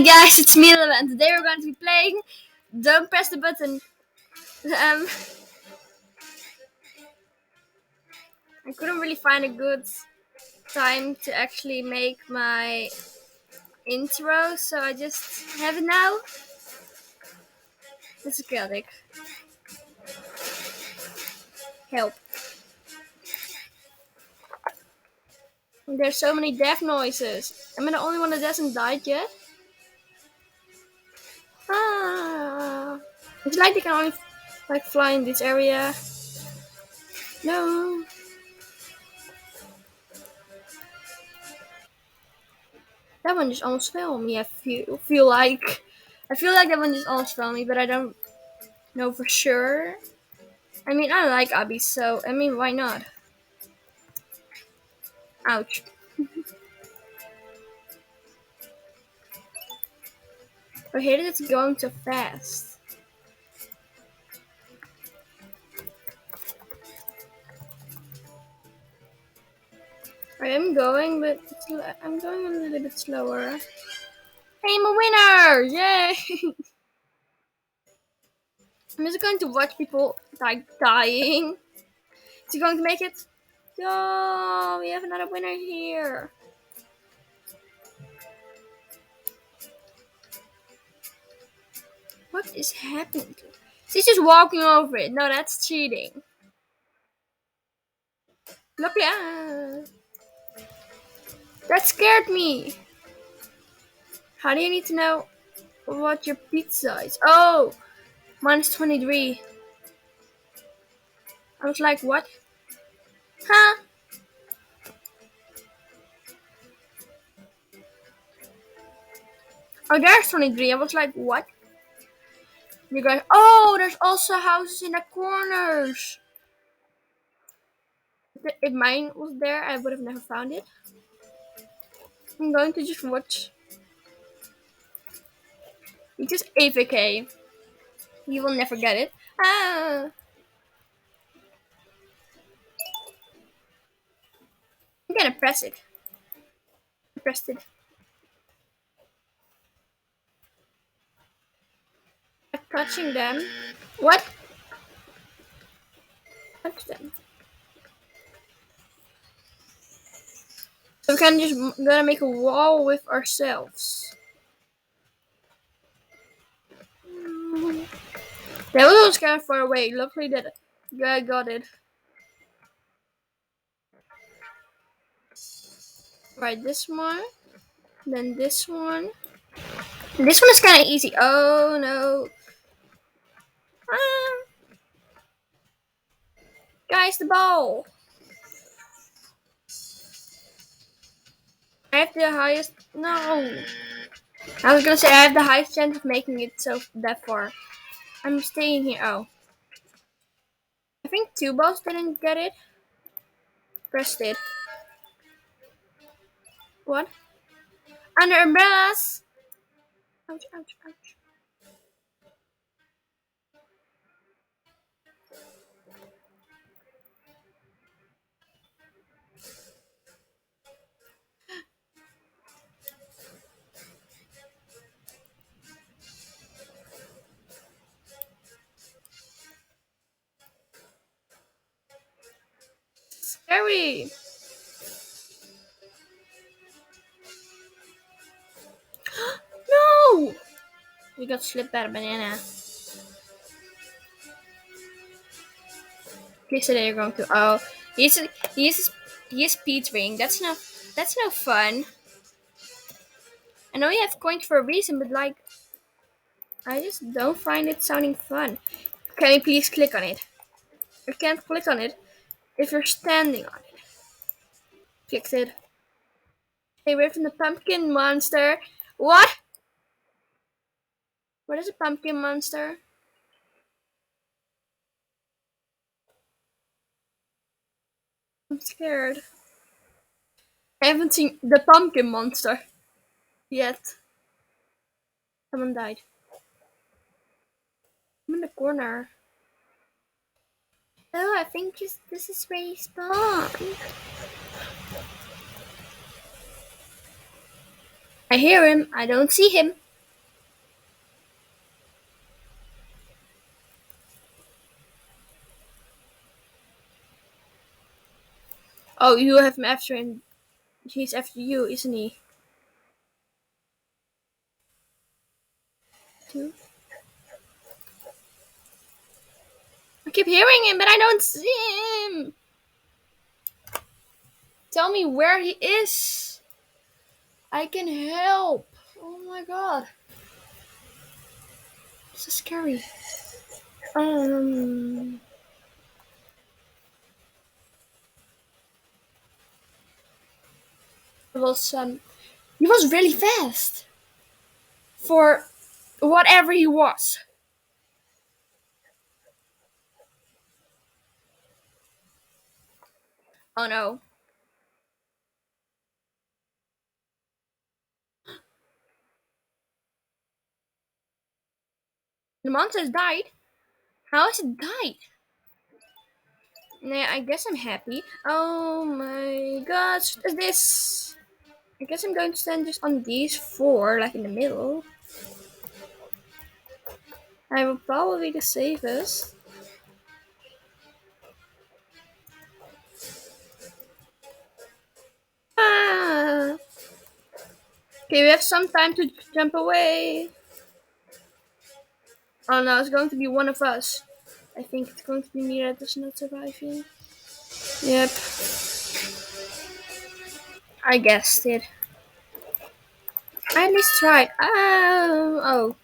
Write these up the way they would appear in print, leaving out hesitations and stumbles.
guys, it's me and today we're going to be playing Don't Press the Button. I couldn't really find a good time to actually make my intro, so I just have it now. This is chaotic. Help. There's so many death noises. Am I the only one that hasn't died yet? It's like they can only fly in this area. No. That one just almost fell me. I feel like that one just almost fell me, but I don't know for sure. I mean, I like Abby, so I mean, why not? Ouch. I hate it, it's going so fast. I am going, but I'm going a little bit slower. I'm a winner! Yay! I'm just going to watch people dying. Is he going to make it? Oh, we have another winner here. What is happening? She's just walking over it. No, that's cheating. Look, that scared me. How do you need to know what your pizza is? Oh, minus 23. I was like, what? Huh? Oh, there's 23. I was like, what? You guys, oh, there's also houses in the corners. If mine was there, I would have never found it. I'm going to just watch. You just AFK. You will never get it. Ah. I'm gonna press it. I pressed it. I'm touching them. What? Touch them. So we can just gonna make a wall with ourselves. That was kind of far away. Luckily that guy got it. Right, this one. Then this one. And this one is kind of easy. Oh no. Ah. Guys, the ball. I have the highest. No. I was gonna say I have the highest chance of making it so that far. I'm staying here. Oh. I think two balls didn't get it. Pressed it. What? Under umbrellas. Ouch, ouch, ouch. Scary. No! We got slipped by a banana. Please say that you're going to. Oh, he's speeding. That's no fun. I know you have coins for a reason, but like, I just don't find it sounding fun. Can you please click on it? You can't click on it if you're standing on it. Clicked it. Stay away from the pumpkin monster. What? What is a pumpkin monster? I'm scared. I haven't seen the pumpkin monster yet. Someone died. I'm in the corner. Oh, I think this is where he spawned. I hear him. I don't see him. Oh, you have him after him. He's after you, isn't he? Two. I keep hearing him, but I don't see him. Tell me where he is. I can help. Oh my god. So scary. Um, it was he was really fast for whatever he was. Oh no, the monster has died. How has it died? Nah, I guess I'm happy. Oh my gosh, what is this? I guess I'm going to stand just on these four, like in the middle. I will probably the safest. Ah. Okay, we have some time to jump away. Oh no, it's going to be one of us. I think it's going to be me that is not surviving. Yep, I guessed it. I at least tried. Oh.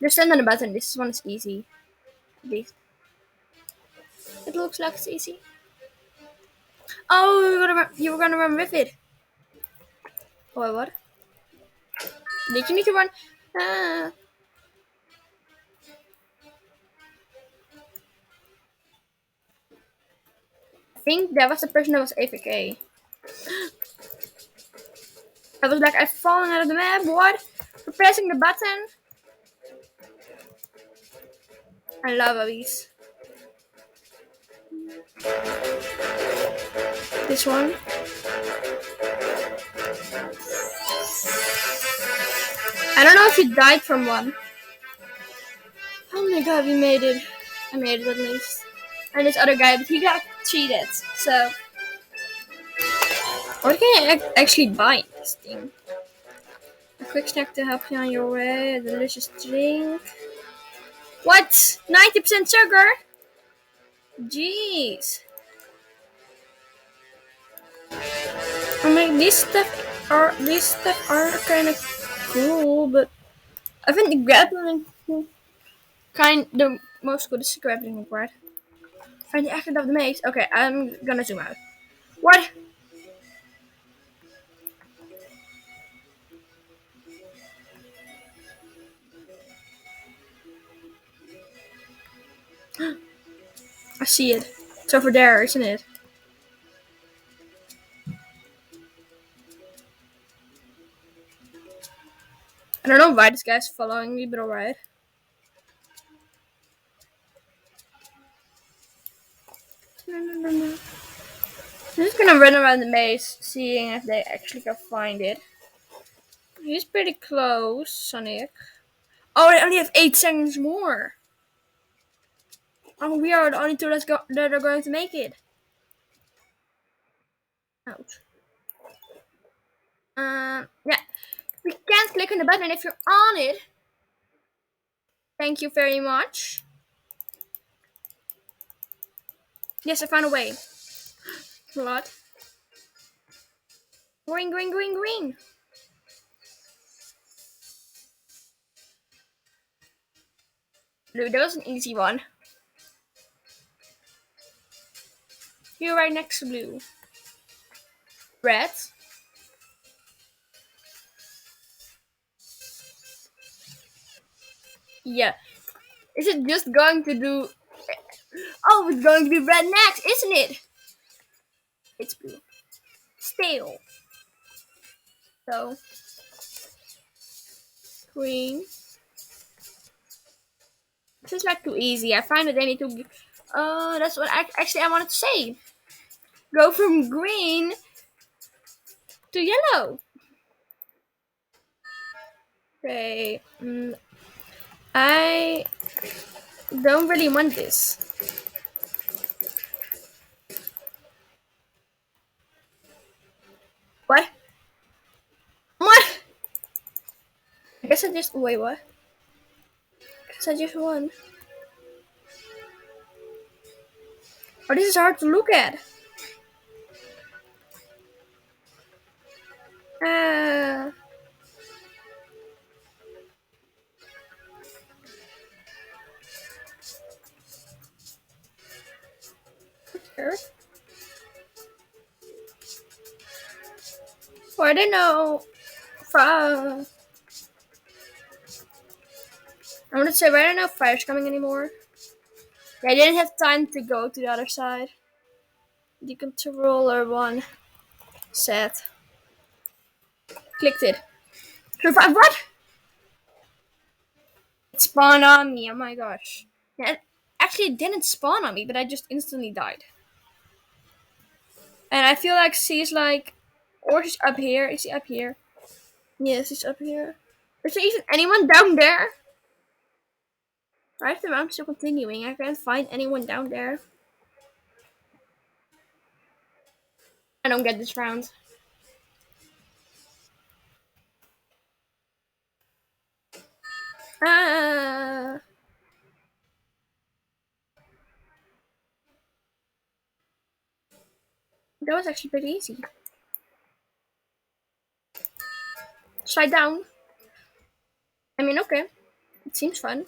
Just stand on the button. This one is easy. At least. It looks like it's easy. Oh, you were gonna run with it. Oh, what? Did you need to run? Ah. I think that was the person that was AFK. I was like, I've fallen out of the map. What? For pressing the button. I love these. This one. I don't know if you died from one. Oh my god, we made it. I made it at least. And this other guy, but he got cheated. So, what can I actually buy in this thing? A quick snack to help you on your way. A delicious drink. What? 90% sugar? Jeez. I mean, these stuff are kind of cool, but I think the grappling the most good is the grappling part. Find the exit of the maze. Okay, I'm gonna zoom out. What? I see it. It's over there, isn't it? I don't know why this guy's following me, but alright. No, no, no, no. I'm just gonna run around the maze, seeing if they actually can find it. He's pretty close, Sonic. Oh, I only have 8 seconds more. Oh, we are the only two that are going to make it. Ouch. Yeah. We can't click on the button if you're on it. Thank you very much. Yes, I found a way. What? Green, green, green, green. Blue, that was an easy one. You're right next to blue. Red. Yeah. Is it just going to do... Oh, it's going to be red next, isn't it? It's blue. Stale. So, green. This is like too easy. I find that they need to... that's what I wanted to say. Go from green to yellow. Okay. I don't really want this. guess I just wait. What? I guess I just won. Oh, this is hard to look at. Uh, Earth. Oh, I didn't know. I want to say, but I don't know if fire's coming anymore. Yeah, I didn't have time to go to the other side. The controller one set. Clicked it. Survive what? It spawned on me. Oh my gosh. Yeah, actually, it didn't spawn on me, but I just instantly died. And I feel like she's like, or she's up here. Is she up here? Yes, she's up here. Is there even anyone down there? Right, the round's still continuing. I can't find anyone down there. I don't get this round. Ah. That was actually pretty easy. Slide down. I mean, okay. It seems fun.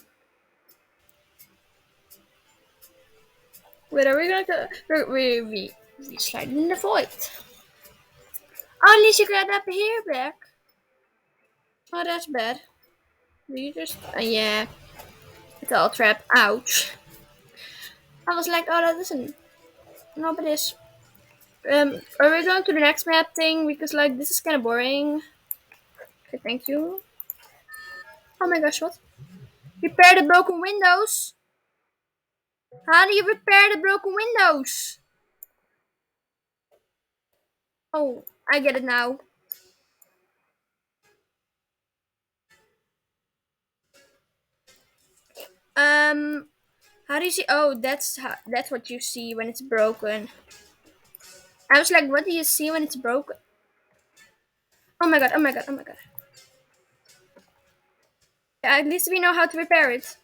Wait, are we gonna go? We slide in the void. Oh, at least you got up here back. Oh, that's bad. Do you just... yeah. It's all trap. Ouch. I was like, oh, that isn't... No, but this... are we going to the next map thing? Because, like, this is kind of boring. Okay, thank you. Oh my gosh, what? Repair the broken windows? How do you repair the broken windows? Oh, I get it now. How do you see? Oh, that's what you see when it's broken. I was like, what do you see when it's broken? Oh my god, oh my god, oh my god. Yeah, at least we know how to repair it.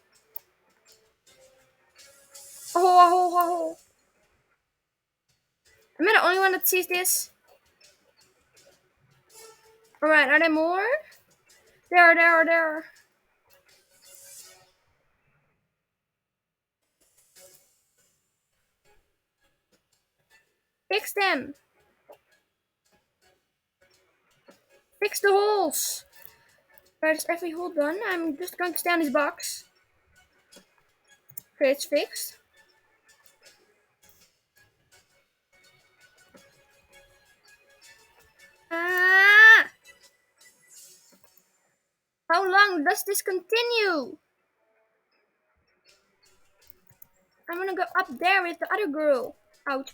Oh. Am I the only one that sees this? Alright, are there more? There. Fix them. Fix the holes. Right, is every hole done? I'm just going to stay on this box. Okay, it's fixed. Ah! How long does this continue? I'm gonna go up there with the other girl. Ouch.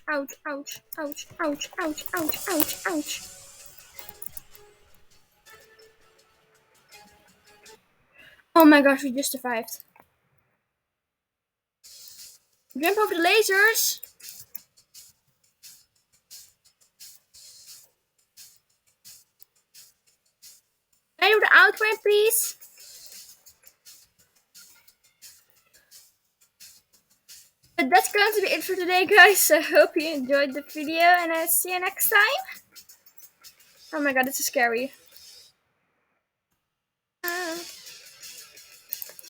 Oh my gosh, we just survived. Jump over the lasers. Can I do the outline, please? But that's going to be it for today, guys. I hope you enjoyed the video, and I'll see you next time. Oh my god, this is scary.